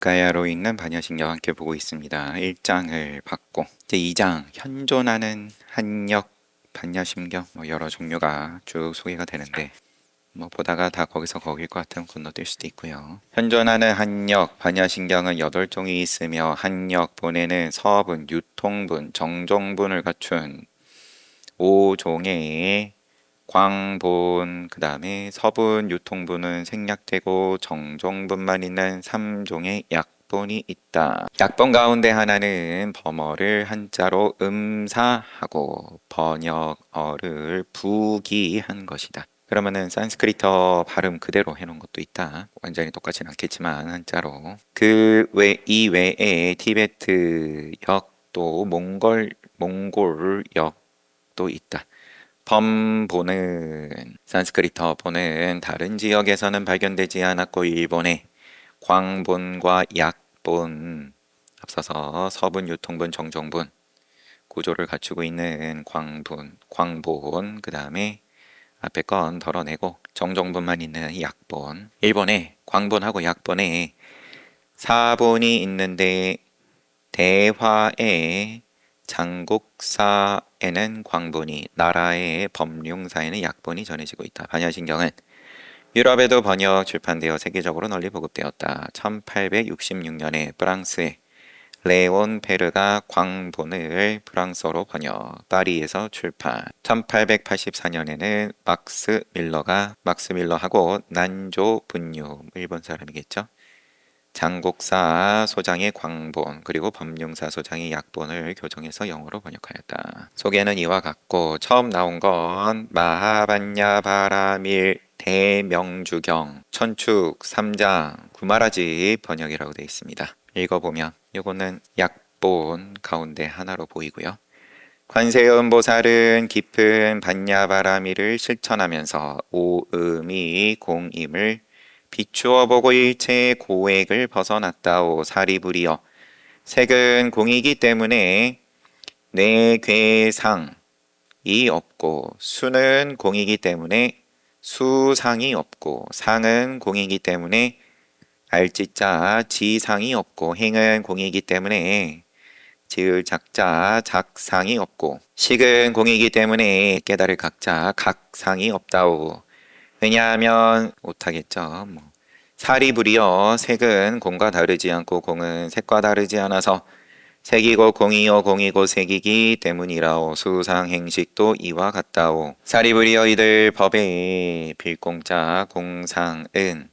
가야로 있는 반야신경 함께 보고 있습니다. 1장을 받고 이제 2장 현존하는 한역 반야신경 여러 종류가 쭉 소개가 되는데 보다가 다 거기서 거길 것 같으면 건너뛸 수도 있고요. 현존하는 한역 반야신경은 8종이 있으며 한역본에는 서분, 유통분, 정종분을 갖춘 5종의 광본, 그 다음에 서분, 유통분은 생략되고 정종분만 있는 3종의 약본이 있다. 약본 가운데 하나는 범어를 한자로 음사하고 번역어를 부기한 것이다. 그러면은 산스크리터 발음 그대로 해놓은 것도 있다. 완전히 똑같진 않겠지만 한자로. 이 외에 티베트 역도 몽골 역도 있다. 범본은 산스크리트어본은 다른 지역에서는 발견되지 않았고 일본의 광본과 약본 앞서서 서분, 유통분, 정종분 구조를 갖추고 있는 광본 그 다음에 앞에 건 덜어내고 정종분만 있는 약본 일본의 광본하고 약본에 사본이 있는데 대화에 장국사에는 광본이, 나라의 법륜사에는 약본이 전해지고 있다. 반야신경은 유럽에도 번역 출판되어 세계적으로 널리 보급되었다. 1866년에 프랑스의 레온 페르가 광본을 프랑스어로 번역, 파리에서 출판. 1884년에는 막스 밀러하고 난조 분유, 일본 사람이겠죠. 장곡사 소장의 광본 그리고 법륜사 소장의 약본을 교정해서 영어로 번역하였다. 소개는 이와 같고 처음 나온 건 마하반야 바라밀 대명주경 천축 3장 구마라지 번역이라고 되어 있습니다. 읽어보면 이거는 약본 가운데 하나로 보이고요. 관세음보살은 깊은 반야바라밀을 실천하면서 오음이 공임을 비추어 보고 일체의 고액을 벗어났다오. 사리부리여 색은 공이기 때문에 뇌괴상이 없고 수는 공이기 때문에 수상이 없고 상은 공이기 때문에 알지자 지상이 없고 행은 공이기 때문에 지을 작자 작상이 없고 식은 공이기 때문에 깨달을 각자 각상이 없다오. 왜냐하면 못하겠죠. 사리부리여 색은 공과 다르지 않고 공은 색과 다르지 않아서 색이고 공이요 공이고 색이기 때문이라오. 수상행식도 이와 같다오. 사리부리여 이들 법에 빌공자 공상은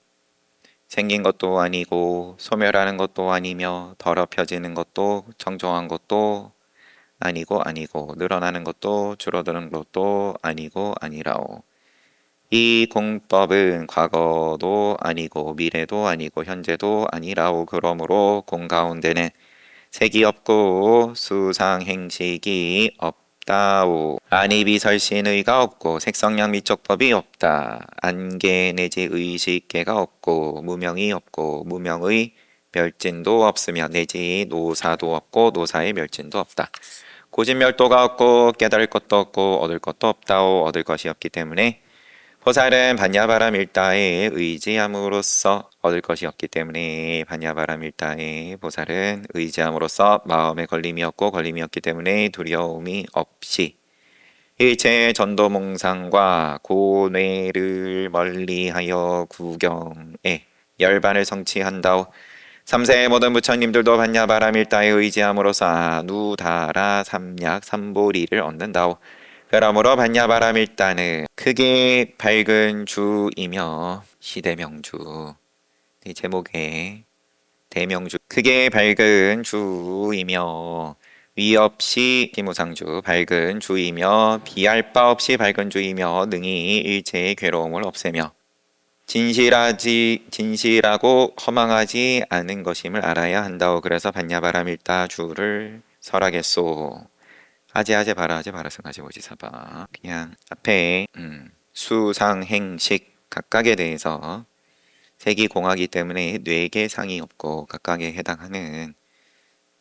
생긴 것도 아니고 소멸하는 것도 아니며 더럽혀지는 것도 정정한 것도 아니고 늘어나는 것도 줄어드는 것도 아니고 아니라오. 이 공법은 과거도 아니고 미래도 아니고 현재도 아니라오. 그러므로 공 가운데는 색이 없고 수상행식이 없다오. 안이비설신의가 없고 색성량 미적법이 없다. 안개 내지 의식계가 없고 무명이 없고 무명의 멸진도 없으며 내지 노사도 없고 노사의 멸진도 없다. 고진멸도가 없고 깨달을 것도 없고 얻을 것도 없다오. 얻을 것이 없기 때문에 보살은 반야바람 일다에 의지함으로써 얻을 것이 없기 때문에 반야바람 일다에 보살은 의지함으로써 마음에 걸림이 없고 걸림이 없기 때문에 두려움이 없이 일체 전도몽상과 고뇌를 멀리하여 구경에 열반을 성취한다오. 3세의 모든 부처님들도 반야바람 일다에 의지함으로써 누다라 삼약 삼보리를 얻는다오. 그러므로 반야바람 일다는 크게 밝은 주이며 시대명주 이 제목에 대명주 크게 밝은 주이며 위 없이 비무상주 밝은 주이며 비할 바 없이 밝은 주이며 능히 일체의 괴로움을 없애며 진실하고 허망하지 않은 것임을 알아야 한다오. 그래서 반야바람 일다 주를 설하겠소. 아제아제 바라아제 바라승아제 오지사바. 그냥 앞에 수상행식 각각에 대해서 색이 공하기 때문에 뇌계 상이 없고 각각에 해당하는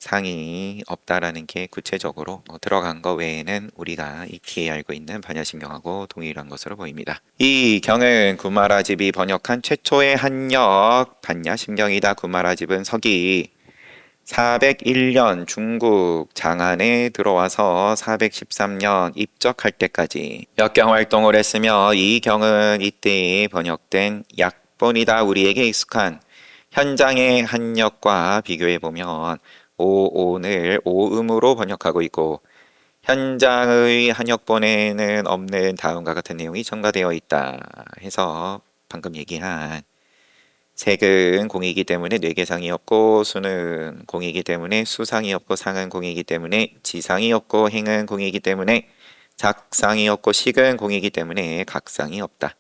상이 없다라는 게 구체적으로 들어간 거 외에는 우리가 익히 알고 있는 반야신경하고 동일한 것으로 보입니다. 이 경은 구마라집이 번역한 최초의 한역 반야신경이다. 구마라집은 서기 401년 중국 장안에 들어와서 413년 입적할 때까지 역경 활동을 했으며, 이 경은 이때 번역된 약본이다. 우리에게 익숙한 현장의 한역과 비교해보면 오온을 오음으로 번역하고 있고, 현장의 한역본에는 없는 다음과 같은 내용이 첨가되어 있다 해서 방금 얘기한 색은 공이기 때문에 뇌계상이 없고, 수는 공이기 때문에 수상이 없고, 상은 공이기 때문에 지상이 없고, 행은 공이기 때문에 작상이 없고, 식은 공이기 때문에 각상이 없다.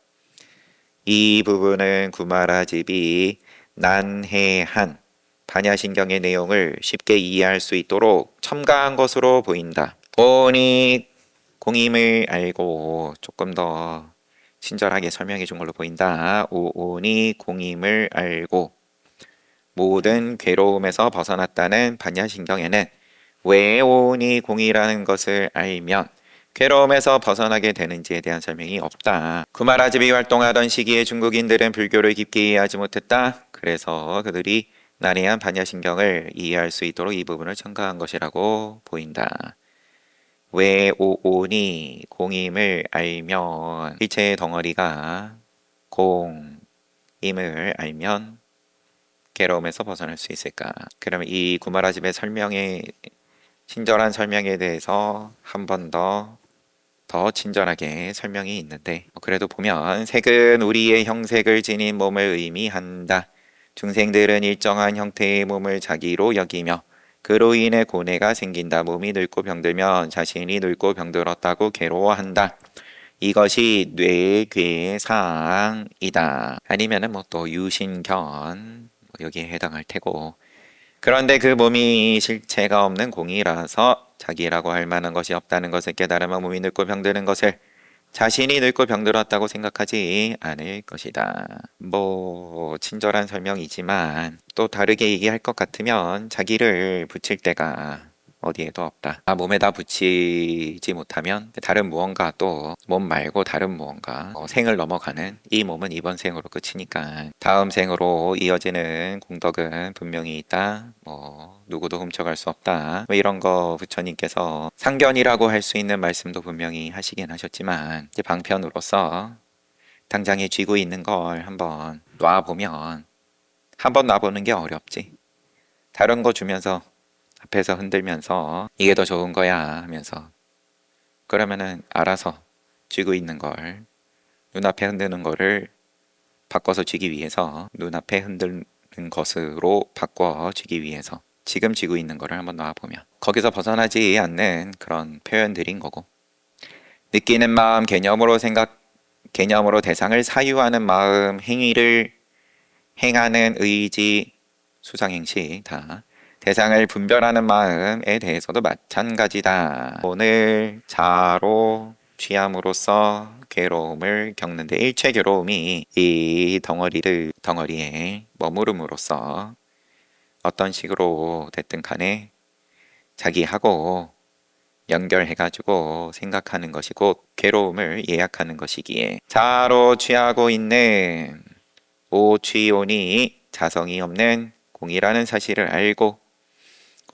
이 부분은 구마라집이 난해한 반야신경의 내용을 쉽게 이해할 수 있도록 첨가한 것으로 보인다. 오온이 공임을 알고 조금 더 친절하게 설명해 준 걸로 보인다. 오온이 공임을 알고 모든 괴로움에서 벗어났다는 반야신경에는 왜 오온이 공이라는 것을 알면 괴로움에서 벗어나게 되는지에 대한 설명이 없다. 구마라집이 활동하던 시기에 중국인들은 불교를 깊게 이해하지 못했다. 그래서 그들이 난해한 반야신경을 이해할 수 있도록 이 부분을 첨가한 것이라고 보인다. 왜 오온이 공임을 알면, 일체의 덩어리가 공임을 알면 괴로움에서 벗어날 수 있을까? 그러면 이 구마라집의 친절한 설명에 대해서 한 번 더 친절하게 설명이 있는데, 그래도 보면 색은 우리의 형색을 지닌 몸을 의미한다. 중생들은 일정한 형태의 몸을 자기로 여기며 그로 인해 고뇌가 생긴다. 몸이 늙고 병들면 자신이 늙고 병들었다고 괴로워한다. 이것이 뇌괴상이다. 아니면은 또 유신견 여기에 해당할 테고, 그런데 그 몸이 실체가 없는 공이라서 자기라고 할 만한 것이 없다는 것을 깨달으면 몸이 늙고 병드는 것을 자신이 늙고 병들었다고 생각하지 않을 것이다. 친절한 설명이지만 또 다르게 얘기할 것 같으면 자기를 붙일 때가 어디에도 없다. 몸에다 붙이지 못하면 다른 무언가, 또 몸 말고 다른 무언가, 생을 넘어가는 이 몸은 이번 생으로 끝이니까 다음 생으로 이어지는 공덕은 분명히 있다. 누구도 훔쳐갈 수 없다. 이런 거 부처님께서 상견이라고 할 수 있는 말씀도 분명히 하시긴 하셨지만, 이제 방편으로서 당장에 쥐고 있는 걸 한번 놔보면, 한번 놔보는 게 어렵지. 다른 거 주면서 앞에서 흔들면서 이게 더 좋은 거야 하면서, 그러면은 알아서 쥐고 있는 걸, 눈앞에 흔드는 거를 바꿔서 쥐기 위해서, 눈앞에 흔드는 것으로 바꿔 쥐기 위해서 지금 쥐고 있는 거를 한번 놔보면 거기서 벗어나지 않는 그런 표현들인 거고, 느끼는 마음, 개념으로 대상을 사유하는 마음, 행위를 행하는 의지, 수상행식 다 대상을 분별하는 마음에 대해서도 마찬가지다. 오늘 자로 취함으로써 괴로움을 겪는데, 일체 괴로움이 이 덩어리에 머무름으로써 어떤 식으로 됐든 간에 자기하고 연결해가지고 생각하는 것이 곧 괴로움을 예약하는 것이기에, 자로 취하고 있는 오취온이 자성이 없는 공이라는 사실을 알고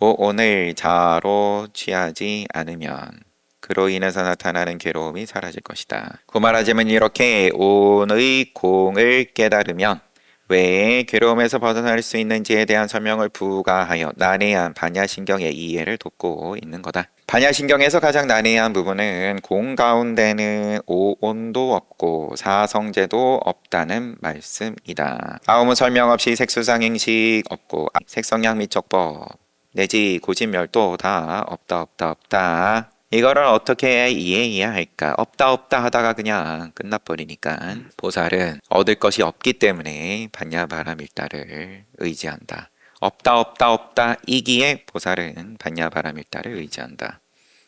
오온을 자로 취하지 않으면 그로 인해서 나타나는 괴로움이 사라질 것이다. 구마라짐은 이렇게 오온의 공을 깨달으면 왜 괴로움에서 벗어날 수 있는지에 대한 설명을 부가하여 난해한 반야신경의 이해를 돕고 있는 거다. 반야신경에서 가장 난해한 부분은 공 가운데는 오온도 없고 사성제도 없다는 말씀이다. 아우무 설명 없이 색수상행식 없고 색성량 미적법 내지 고진멸도 다 없다. 이거를 어떻게 이해해야 할까? 없다 하다가 그냥 끝나버리니까, 보살은 얻을 것이 없기 때문에 반야바라밀다를 의지한다. 없다 이기에 보살은 반야바라밀다를 의지한다.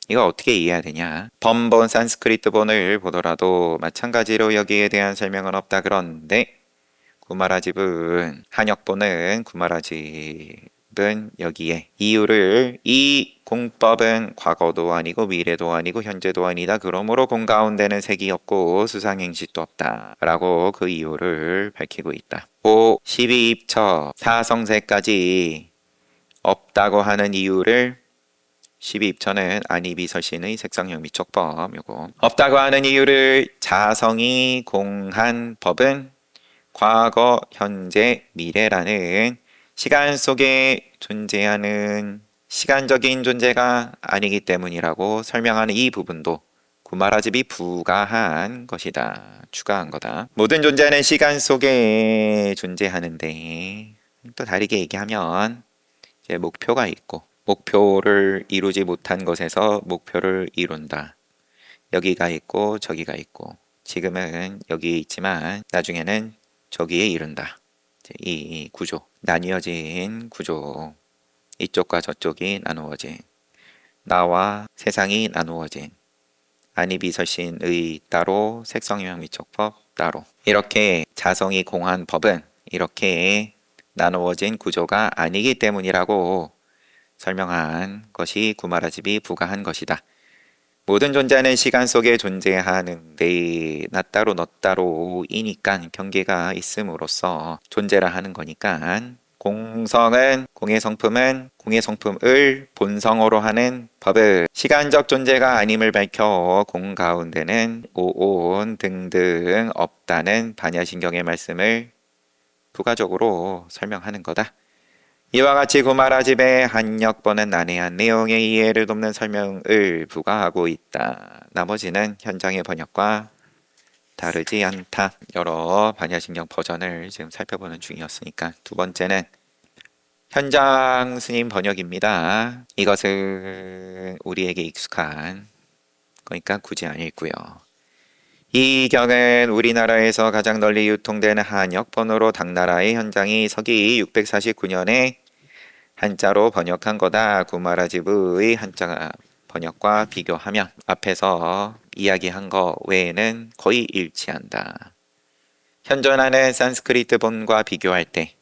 이거 어떻게 이해해야 되냐? 번본 산스크리트본을 보더라도 마찬가지로 여기에 대한 설명은 없다. 그런데 구마라집은 한역본은 구마라집이 공법은 여기에 이유를 이 공법은 과거도 아니고 미래도 아니고 현재도 아니다. 그러므로 공 가운데는 색이 없고 수상행식도 없다. 라고 그 이유를 밝히고 있다. 5. 12입처 사성세까지 없다고 하는 이유를 12입처는 안이비설신의 색상형 미촉법 요거 없다고 하는 이유를 자성이 공한 법은 과거, 현재, 미래라는 시간 속에 존재하는 시간적인 존재가 아니기 때문이라고 설명하는 이 부분도 구마라집이 부가한 것이다. 추가한 거다. 모든 존재는 시간 속에 존재하는데 또 다르게 얘기하면 이제 목표가 있고 목표를 이루지 못한 것에서 목표를 이룬다. 여기가 있고 저기가 있고 지금은 여기 있지만 나중에는 저기에 이른다. 이 구조, 나뉘어진 구조, 이쪽과 저쪽이 나누어진 나와 세상이 나누어진 안이비설신의 따로 색성유형 미촉법 따로 이렇게 자성이 공한 법은 이렇게 나누어진 구조가 아니기 때문이라고 설명한 것이 구마라집이 부가한 것이다. 모든 존재는 시간 속에 존재하는데 나 따로 너 따로이니까 경계가 있음으로써 존재라 하는 거니까 공성은 공의 성품을 본성으로 하는 법은 시간적 존재가 아님을 밝혀 공 가운데는 오온 등등 없다는 반야신경의 말씀을 부가적으로 설명하는 거다. 이와 같이 구마라집의 한역번은 난해한 내용의 이해를 돕는 설명을 부과하고 있다. 나머지는 현장의 번역과 다르지 않다. 여러 반야신경 버전을 지금 살펴보는 중이었으니까 두 번째는 현장 스님 번역입니다. 이것은 우리에게 익숙한 거니까 굳이 안 읽고요. 이 경은 우리나라에서 가장 널리 유통되는 한역번호로 당나라의 현장이 서기 649년에 한자로 번역한 거다. 구마라집의 한자 번역과 비교하면 앞에서 이야기한 거 외에는 거의 일치한다. 현존하는 산스크리트 본과 비교할 때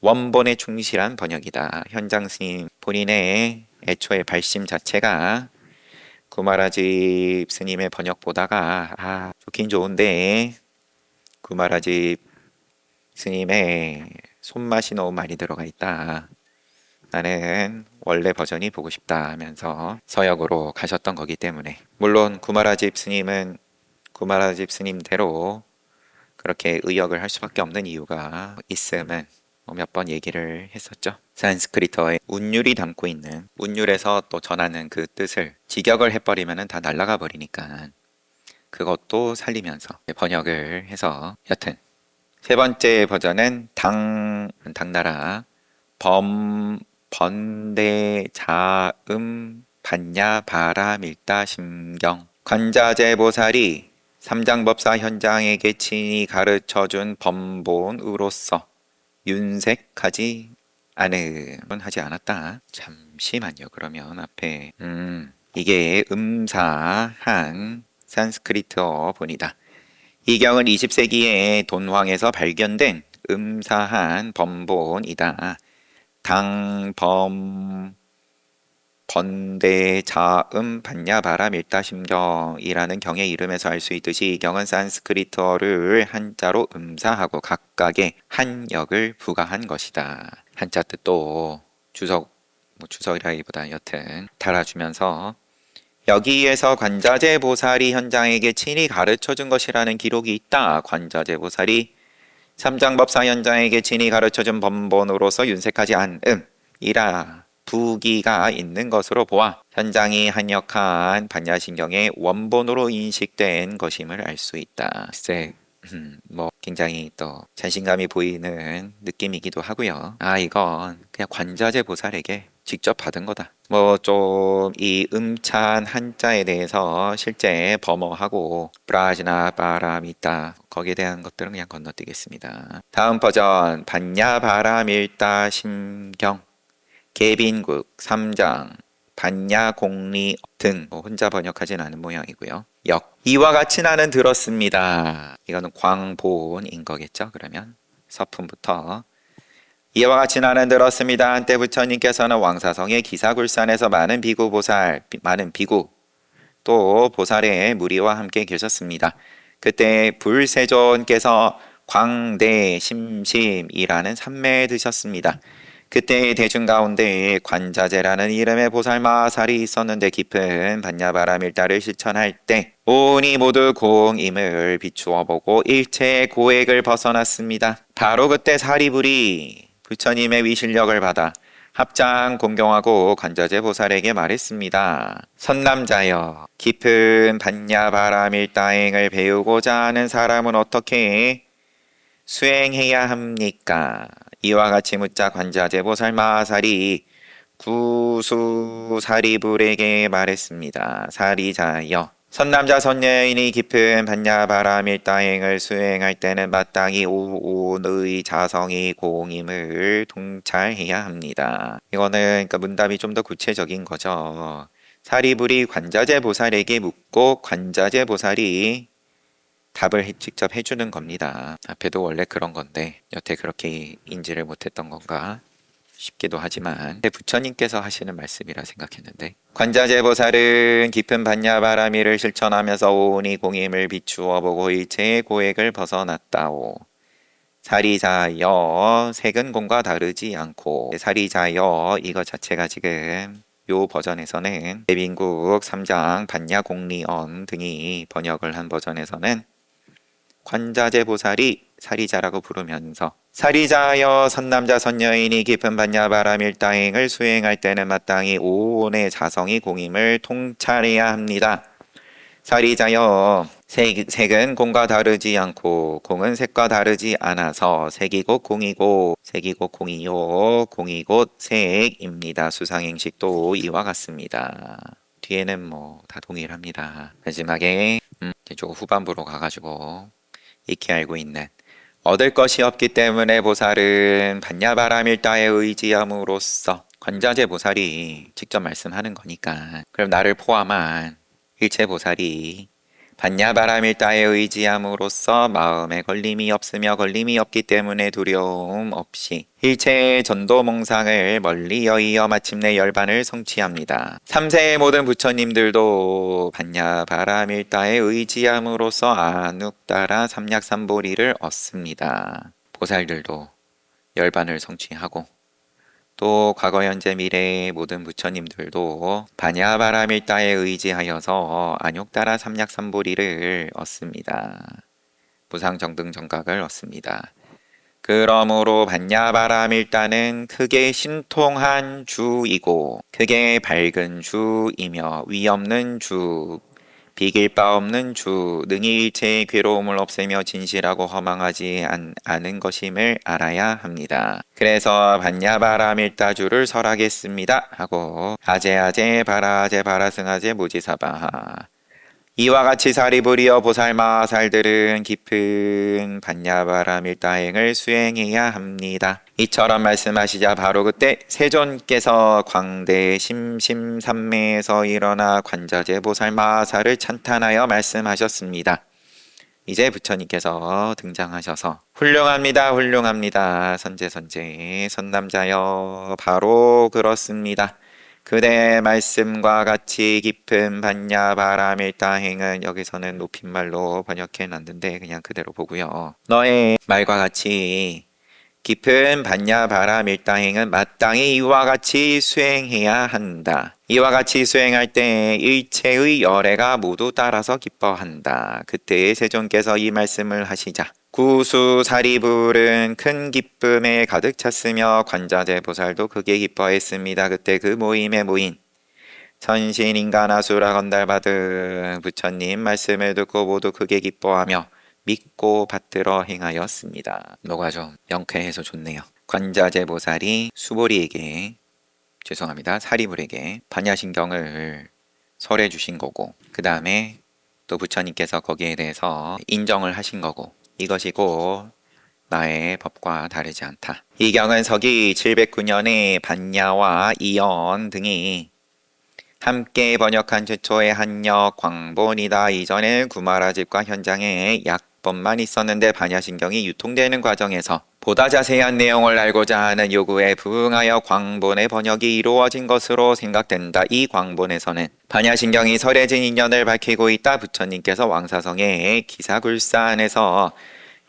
원본에 충실한 번역이다. 현장 스님 본인의 애초의 발심 자체가 구마라집 스님의 번역 보다가 좋긴 좋은데 구마라집 스님의 손맛이 너무 많이 들어가 있다. 나는 원래 버전이 보고 싶다 하면서 서역으로 가셨던 거기 때문에 물론 구마라집 스님은 구마라집 스님대로 그렇게 의역을 할 수밖에 없는 이유가 있음은 몇 번 얘기를 했었죠. 산스크리트어의 운율이 담고 있는 운율에서 또 전하는 그 뜻을 직역을 해버리면 다 날아가 버리니까 그것도 살리면서 번역을 해서 여튼 세 번째 버전은 당나라 번대 자음 반야 바라 밀다 심경 관자재 보살이 삼장법사 현장에게 친히 가르쳐준 법본으로서 윤색하지 않음은 하지 않았다. 잠시만요. 그러면 앞에 이게 음사한 산스크리트어 본이다. 이 경은 20세기에 돈황에서 발견된 음사한 법본이다. 번대 자음 반야바라 밀다심경이라는 경의 이름에서 알 수 있듯이 이 경은 산스크리트어를 한자로 음사하고 각각의 한역을 부과한 것이다. 한자 뜻도 주석이라기보다 여튼 달아주면서 여기에서 관자재 보살이 현장에게 친히 가르쳐준 것이라는 기록이 있다. 관자재 보살이 삼장법사 현장에게 친히 가르쳐준 법본으로서 윤색하지 않음이라 부기가 있는 것으로 보아 현장이 한역한 반야신경의 원본으로 인식된 것임을 알 수 있다. 글쎄, 굉장히 또 자신감이 보이는 느낌이기도 하고요. 이건 그냥 관자재 보살에게 직접 받은 거다. 좀 이 음찬 한자에 대해서 실제 범어하고 브라지나 바라미타 거기에 대한 것들은 그냥 건너뛰겠습니다. 다음 버전 반야바라밀다 심경 계빈국 3장 반야공리 등 혼자 번역하진 않은 모양이고요. 이와 같이 나는 들었습니다. 이거는 광본인 거겠죠. 그러면 서품부터 이와 같이 나는 들었습니다. 한때 부처님께서는 왕사성의 기사굴산에서 많은 비구 또 보살의 무리와 함께 계셨습니다. 그때 불세존께서 광대심심이라는 산매에 드셨습니다. 그때 대중 가운데 관자재라는 이름의 보살마살이 있었는데 깊은 반야바람 일다를 실천할 때 온이 모두 공임을 비추어 보고 일체의 고액을 벗어났습니다. 바로 그때 사리불이 부처님의 위실력을 받아 합장 공경하고 관자재 보살에게 말했습니다. 선남자여, 깊은 반야바람 일다행을 배우고자 하는 사람은 어떻게 수행해야 합니까? 이와 같이 묻자 관자재 보살 마살이 구수사리불에게 말했습니다. 사리자여, 선남자 선녀인이 깊은 반야바람 일다행을 수행할 때는 마땅히 오온의 자성이 공임을 통찰해야 합니다. 이거는 그러니까 문답이 좀 더 구체적인 거죠. 사리불이 관자재 보살에게 묻고 관자재 보살이 답을 직접 해주는 겁니다. 앞에도 원래 그런 건데 여태 그렇게 인지를 못했던 건가 싶기도 하지만 부처님께서 하시는 말씀이라 생각했는데, 관자재 보살은 깊은 반야바라미를 실천하면서 오온이 공임을 비추어 보고 일체의 고액을 벗어났다오. 사리자여, 색은 공과 다르지 않고, 사리자여 이거 자체가 지금 요 버전에서는 대빈국 3장 반야공리언 등이 번역을 한 버전에서는 관자재 보살이 사리자라고 부르면서 사리자여, 선남자 선녀인이 깊은 반야바람 일다행을 수행할 때는 마땅히 오온의 자성이 공임을 통찰해야 합니다. 사리자여, 색은 공과 다르지 않고 공은 색과 다르지 않아서 색이 곧 공이고 색이 곧 공이요 공이 곧 색입니다. 수상행식도 이와 같습니다. 뒤에는 뭐 다 동일합니다. 마지막에 좀 후반부로 가가지고 익히 알고 있는, 얻을 것이 없기 때문에 보살은 반야바람 일다에 의지함으로써, 관자재 보살이 직접 말씀하는 거니까 그럼 나를 포함한 일체 보살이 반야바람 일다에 의지함으로써 마음에 걸림이 없으며 걸림이 없기 때문에 두려움 없이 일체의 전도몽상을 멀리 여의어 마침내 열반을 성취합니다. 3세의 모든 부처님들도 반야바람 일다에 의지함으로써 안욱따라 삼약삼보리를 얻습니다. 보살들도 열반을 성취하고 또 과거 현재 미래의 모든 부처님들도 반야바람 일다에 의지하여서 안욕따라 삼약삼보리를 얻습니다. 무상정등정각을 얻습니다. 그러므로 반야바람 일다는 크게 신통한 주이고 크게 밝은 주이며 위 없는 주, 비길 바 없는 주, 능히 일체의 괴로움을 없애며 진실하고 허망하지 않은 것임을 알아야 합니다. 그래서 반야바람 일다주를 설하겠습니다 하고 아제아제 바라아제 바라승아제 모지사바하, 이와 같이 사리부리어 보살마살들은 깊은 반야바람 일다행을 수행해야 합니다. 이처럼 말씀하시자 바로 그때 세존께서 광대 심심산매에서 일어나 관자재 보살마살을 찬탄하여 말씀하셨습니다. 이제 부처님께서 등장하셔서 훌륭합니다, 훌륭합니다, 선제 선남자여, 바로 그렇습니다. 그대 말씀과 같이 깊은 반야바람 일다행은, 여기서는 높임말로 번역해 놨는데 그냥 그대로 보고요. 너의 말과 같이 깊은 반야바람 일다행은 마땅히 이와 같이 수행해야 한다. 이와 같이 수행할 때 일체의 열애가 모두 따라서 기뻐한다. 그때 세존께서 이 말씀을 하시자 구수사리불은 큰 기쁨에 가득 찼으며 관자재 보살도 크게 기뻐했습니다. 그때 그 모임에 모인 천신, 인간, 아수라, 건달바 등 부처님 말씀을 듣고 모두 크게 기뻐하며 믿고 받들어 행하였습니다. 뭐가 좀 명쾌해서 좋네요. 관자재 보살이 사리불에게 반야신경을 설해 주신 거고, 그 다음에 또 부처님께서 거기에 대해서 인정을 하신 거고, 이것이고 나의 법과 다르지 않다. 이 경은 서기 709년에 반야와 이연 등이 함께 번역한 최초의 한역 광본이다. 이전엔 구마라집과 현장에 약법만 있었는데 반야신경이 유통되는 과정에서 보다 자세한 내용을 알고자 하는 요구에 부응하여 광본의 번역이 이루어진 것으로 생각된다. 이 광본에서는 반야신경이 설해진 인연을 밝히고 있다. 부처님께서 왕사성의 기사굴산에서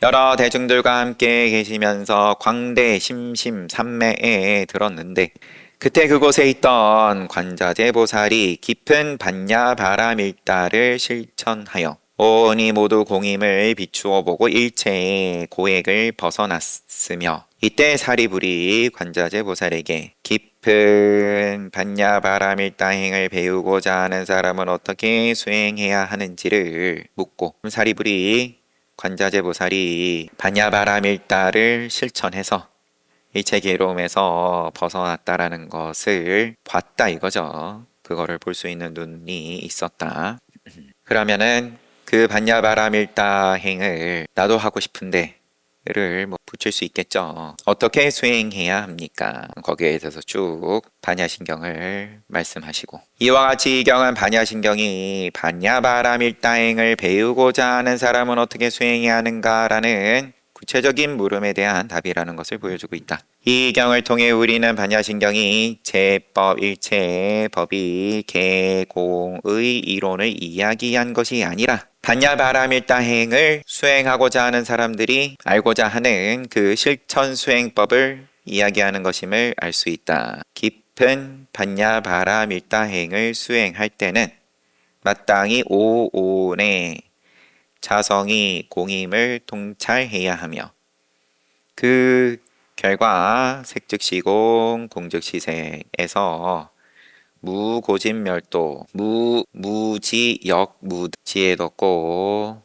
여러 대중들과 함께 계시면서 광대 심심 삼매에 들었는데 그때 그곳에 있던 관자재 보살이 깊은 반야바라밀다를 실천하여 온이 모두 공임을 비추어 보고 일체의 고액을 벗어났으며 이때 사리불이 관자재 보살에게 깊은 반야바라밀다행을 배우고자 하는 사람은 어떻게 수행해야 하는지를 묻고 사리불이 관자재 보살이 반야바라밀다를 실천해서 일체 괴로움에서 벗어났다라는 것을 봤다 이거죠. 그거를 볼 수 있는 눈이 있었다. 그러면은 그 반야바라밀다행을 나도 하고 싶은데 를 붙일 수 있겠죠. 어떻게 수행해야 합니까? 거기에 대해서 쭉 반야신경을 말씀하시고 이와 같이 이 경은 반야신경이 반야바라밀다행을 배우고자 하는 사람은 어떻게 수행해야 하는가라는 구체적인 물음에 대한 답이라는 것을 보여주고 있다. 이 경을 통해 우리는 반야신경이 제법 일체의 법이 개공의 이론을 이야기한 것이 아니라 반야바라밀다행을 수행하고자 하는 사람들이 알고자 하는 그 실천 수행법을 이야기하는 것임을 알 수 있다. 깊은 반야바라밀다행을 수행할 때는 마땅히 오온의 자성이 공임을 통찰해야 하며 그 결과 색즉시공 공즉시색에서 무고진멸도 무지역무 지혜도 없고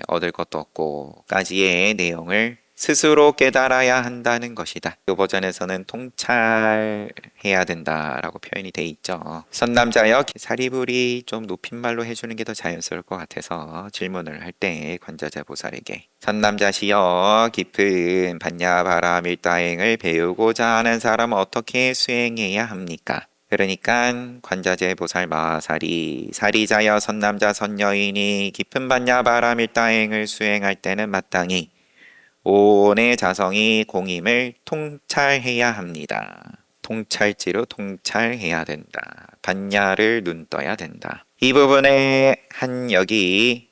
얻을 것도 없고까지의 내용을 스스로 깨달아야 한다는 것이다. 이 버전에서는 통찰해야 된다라고 표현이 돼 있죠. 선남자여 사리불이 좀 높임말로 해주는 게 더 자연스러울 것 같아서 질문을 할 때 관자재 보살에게 선남자시여 깊은 반야바라밀다행을 배우고자 하는 사람은 어떻게 수행해야 합니까? 그러니까 관자재 보살 마살이 사리자여 선남자 선여인이 깊은 반야바라밀다행을 수행할 때는 마땅히 온의 자성이 공임을 통찰해야 합니다. 통찰지로 통찰해야 된다. 반야를 눈떠야 된다. 이 부분의 한역이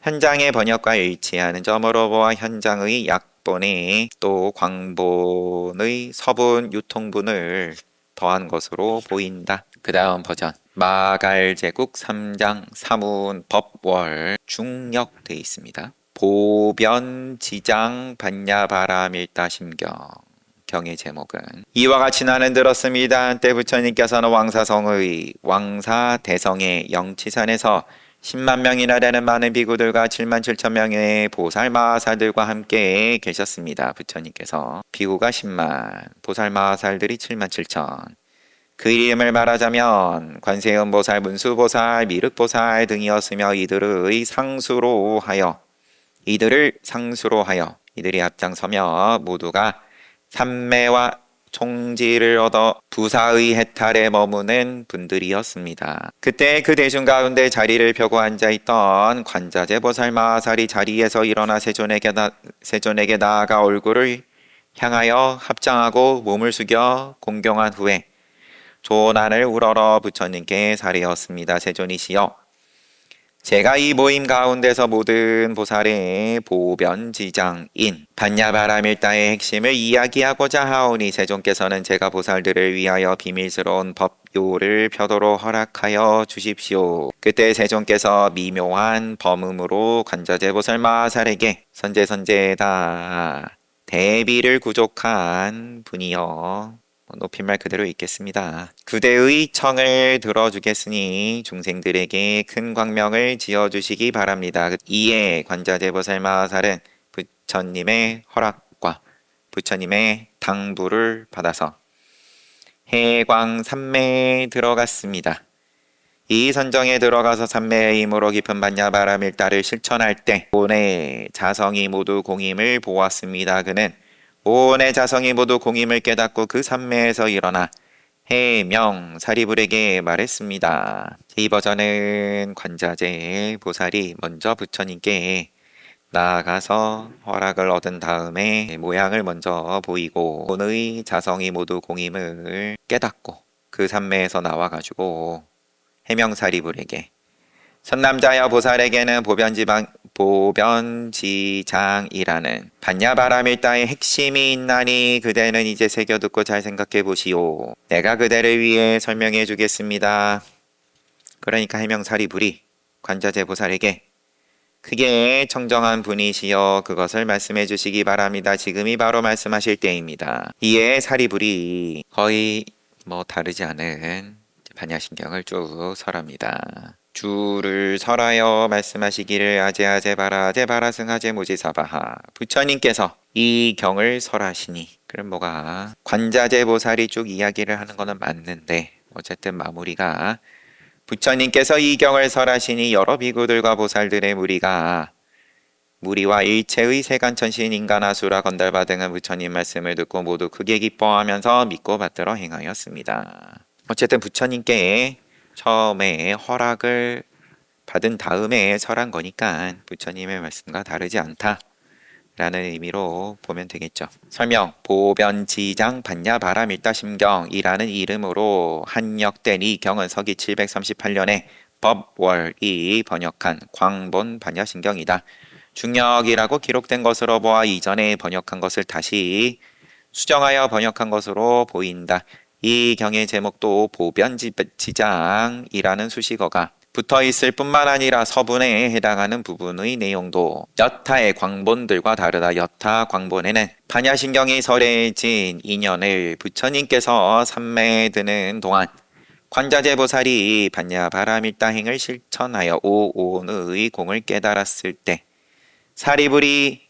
현장의 번역과 일치하는 점으로 보아 현장의 약본에 또 광본의 서분 유통분을 더한 것으로 보인다. 그 다음 버전 마갈제국 3장 사문 법월 중역 되어 있습니다. 보변지장 반야바라밀다심경 경의 제목은 이와 같이 나는 들었습니다. 한때 부처님께서는 왕사성의 왕사대성의 영치산에서 10만 명이나 되는 많은 비구들과 7만 7천 명의 보살마하살들과 함께 계셨습니다. 부처님께서 비구가 10만, 보살마하살들이 7만 7천. 그 이름을 말하자면 관세음보살, 문수보살, 미륵보살 등이었으며 이들을 상수로 하여 이들이 앞장서며 모두가 삼매와 총지를 얻어 부사의 해탈에 머무는 분들이었습니다. 그때 그 대중 가운데 자리를 펴고 앉아있던 관자재 보살마하살이 자리에서 일어나 세존에게 나아가 얼굴을 향하여 합장하고 몸을 숙여 공경한 후에 조난을 우러러 부처님께 사리었습니다. 세존이시여, 제가 이 모임 가운데서 모든 보살의 보변지장인 반야바라밀다의 핵심을 이야기하고자 하오니 세존께서는 제가 보살들을 위하여 비밀스러운 법요를 펴도록 허락하여 주십시오. 그때 세존께서 미묘한 범음으로 관자재 보살마하살에게 선제다 대비를 구족한 분이여, 높임말 그대로 읽겠습니다. 그대의 청을 들어주겠으니 중생들에게 큰 광명을 지어주시기 바랍니다. 이에 관자재 보살마하살은 부처님의 허락과 부처님의 당부를 받아서 해광 삼매에 들어갔습니다. 이 선정에 들어가서 삼매의 힘으로 깊은 반야바라밀다를 실천할 때 온의 자성이 모두 공임을 보았습니다. 그는 온의 자성이 모두 공임을 깨닫고 그 삼매에서 일어나 해명 사리불에게 말했습니다. 이 버전은 관자재 보살이 먼저 부처님께 나아가서 허락을 얻은 다음에 모양을 먼저 보이고 본의 자성이 모두 공임을 깨닫고 그 산매에서 나와가지고 해명사리불에게 선남자여 보살에게는 보변지장이라는 반야바라밀다의 핵심이 있나니 그대는 이제 새겨듣고 잘 생각해 보시오. 내가 그대를 위해 설명해 주겠습니다. 그러니까 해명사리불이 관자재 보살에게 크게 청정한 분이시여 그것을 말씀해 주시기 바랍니다. 지금이 바로 말씀하실 때입니다. 이에 사리불이 거의 다르지 않은 반야신경을 쭉 설합니다. 주를 설하여 말씀하시기를 아제바라 승하제 모지사바하 부처님께서 이 경을 설하시니 그럼 뭐가 관자재 보살이 쭉 이야기를 하는 거는 맞는데 어쨌든 마무리가 부처님께서 이 경을 설하시니 여러 비구들과 보살들의 무리와 일체의 세간천신 인간아수라 건달바 등은 부처님 말씀을 듣고 모두 크게 기뻐하면서 믿고 받들어 행하였습니다. 어쨌든 부처님께 처음에 허락을 받은 다음에 설한 거니까 부처님의 말씀과 다르지 않다 라는 의미로 보면 되겠죠. 설명 보변지장 반야바라밀다심경이라는 이름으로 한역된 이 경은 서기 738년에 법월이 번역한 광본 반야신경이다. 중역이라고 기록된 것으로 보아 이전에 번역한 것을 다시 수정하여 번역한 것으로 보인다. 이 경의 제목도 보변지장이라는 수식어가 붙어있을 뿐만 아니라 서문에 해당하는 부분의 내용도 여타의 광본들과 다르다. 여타 광본에는 반야신경이 설해진 인연을 부처님께서 삼매에 드는 동안 관자재 보살이 반야바라밀다행을 실천하여 오온의 공을 깨달았을 때 사리불이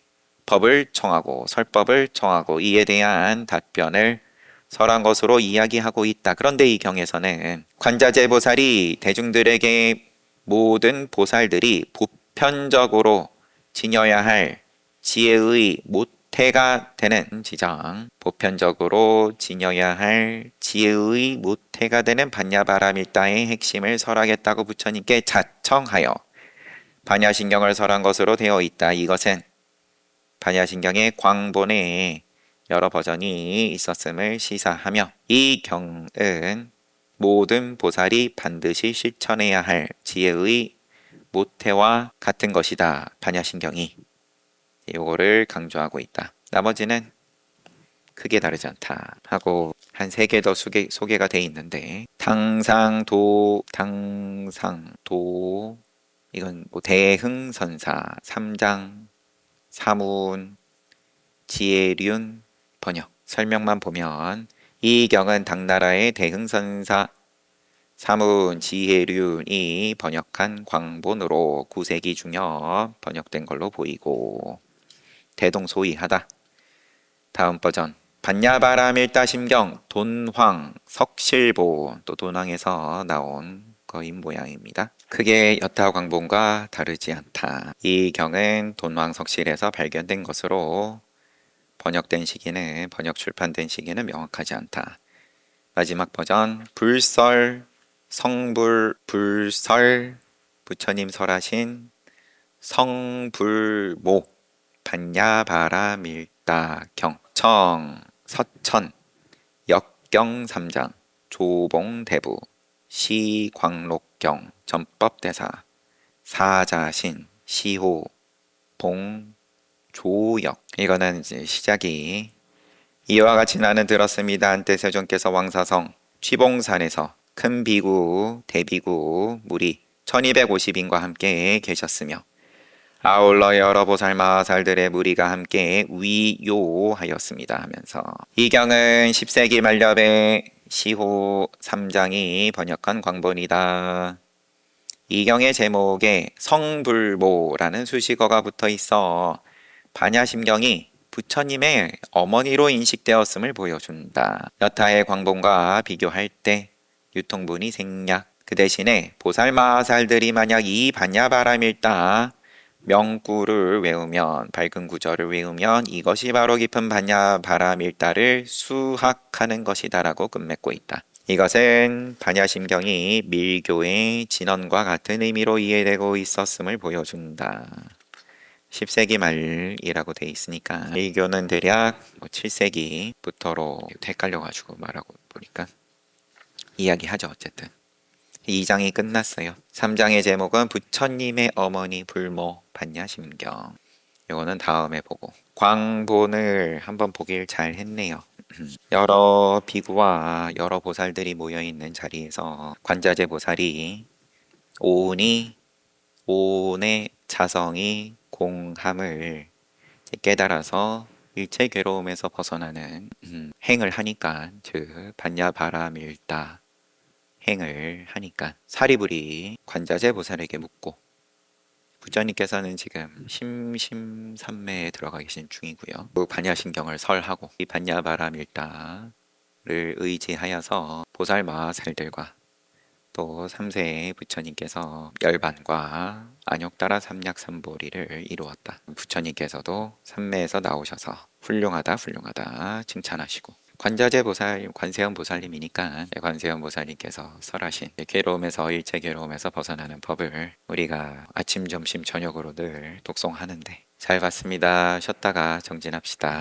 법을 청하고 설법을 청하고 이에 대한 답변을 설한 것으로 이야기하고 있다. 그런데 이 경에서는 관자재 보살이 대중들에게 모든 보살들이 보편적으로 지녀야 할 지혜의 모태가 되는 지장, 보편적으로 지녀야 할 지혜의 모태가 되는 반야바라밀다의 핵심을 설하겠다고 부처님께 자청하여 반야신경을 설한 것으로 되어 있다. 이것은 반야신경의 광본에 여러 버전이 있었음을 시사하며 이 경은 모든 보살이 반드시 실천해야 할 지혜의 모태와 같은 것이다. 반야신경이 요거를 강조하고 있다. 나머지는 크게 다르지 않다 하고 한 3개 더 소개가 돼 있는데 당상도 이건 대흥선사 3장 사문 지혜륜 번역 설명만 보면 이 경은 당나라의 대흥선사 사문 지혜륜이 번역한 광본으로 9세기 중엽 번역된 걸로 보이고 대동소이하다. 다음 버전 반야바라밀다심경 돈황 석실보 또 돈황에서 나온 거인 모양입니다. 크게 여타 광본과 다르지 않다. 이 경은 돈왕석실에서 발견된 것으로 번역 출판된 시기는 명확하지 않다. 마지막 버전 불설 부처님 설하신 성불모 반야바라밀다경 서천 역경 3장 조봉대부 시광록경 전법대사 사자신 시호 봉조역 이거는 이제 시작이 이와 같이 나는 들었습니다. 한때 세존께서 왕사성 취봉산에서 큰 비구 대비구 무리 1250인과 함께 계셨으며 아울러 여러 보살마살들의 무리가 함께 위요하였습니다 하면서 이 경은 10세기 말엽에 시호 3장이 번역한 광본이다. 이 경의 제목에 성불모라는 수식어가 붙어 있어 반야심경이 부처님의 어머니로 인식되었음을 보여준다. 여타의 광본과 비교할 때 유통분이 생략. 그 대신에 보살마살들이 만약 이 반야바라밀다 명구를 외우면 밝은 구절을 외우면 이것이 바로 깊은 반야바라밀다를 수학하는 것이다 라고 끝맺고 있다. 이것은 반야심경이 밀교의 진언과 같은 의미로 이해되고 있었음을 보여준다. 10세기 말이라고 돼 있으니까 일교는 대략 7세기부터로 헷갈려가지고 말하고 보니까 이야기하죠. 어쨌든 2장이 끝났어요. 3장의 제목은 부처님의 어머니 불모 반야심경. 이거는 다음에 보고 광본을 한번 보길 잘 했네요. 여러 비구와 여러 보살들이 모여있는 자리에서 관자재 보살이 오온의 자성이 공함을 깨달아서 일체 괴로움에서 벗어나는 행을 하니까, 즉 반야바라밀다 행을 하니까 사리불이 관자재 보살에게 묻고, 부처님께서는 지금 심심삼매에 들어가 계신 중이고요. 그 반야심경을 설하고 이 반야바라밀다를 의지하여서 보살마살들과 또 3세의 부처님께서 열반과 안욕따라 삼약삼보리를 이루었다. 부처님께서도 삼매에서 나오셔서 훌륭하다 훌륭하다 칭찬하시고, 관자재 보살, 관세음 보살님이니까 관세음 보살님께서 설하신 괴로움에서 일체 괴로움에서 벗어나는 법을 우리가 아침 점심 저녁으로 늘 독송하는데, 잘 봤습니다. 쉬었다가 정진합시다.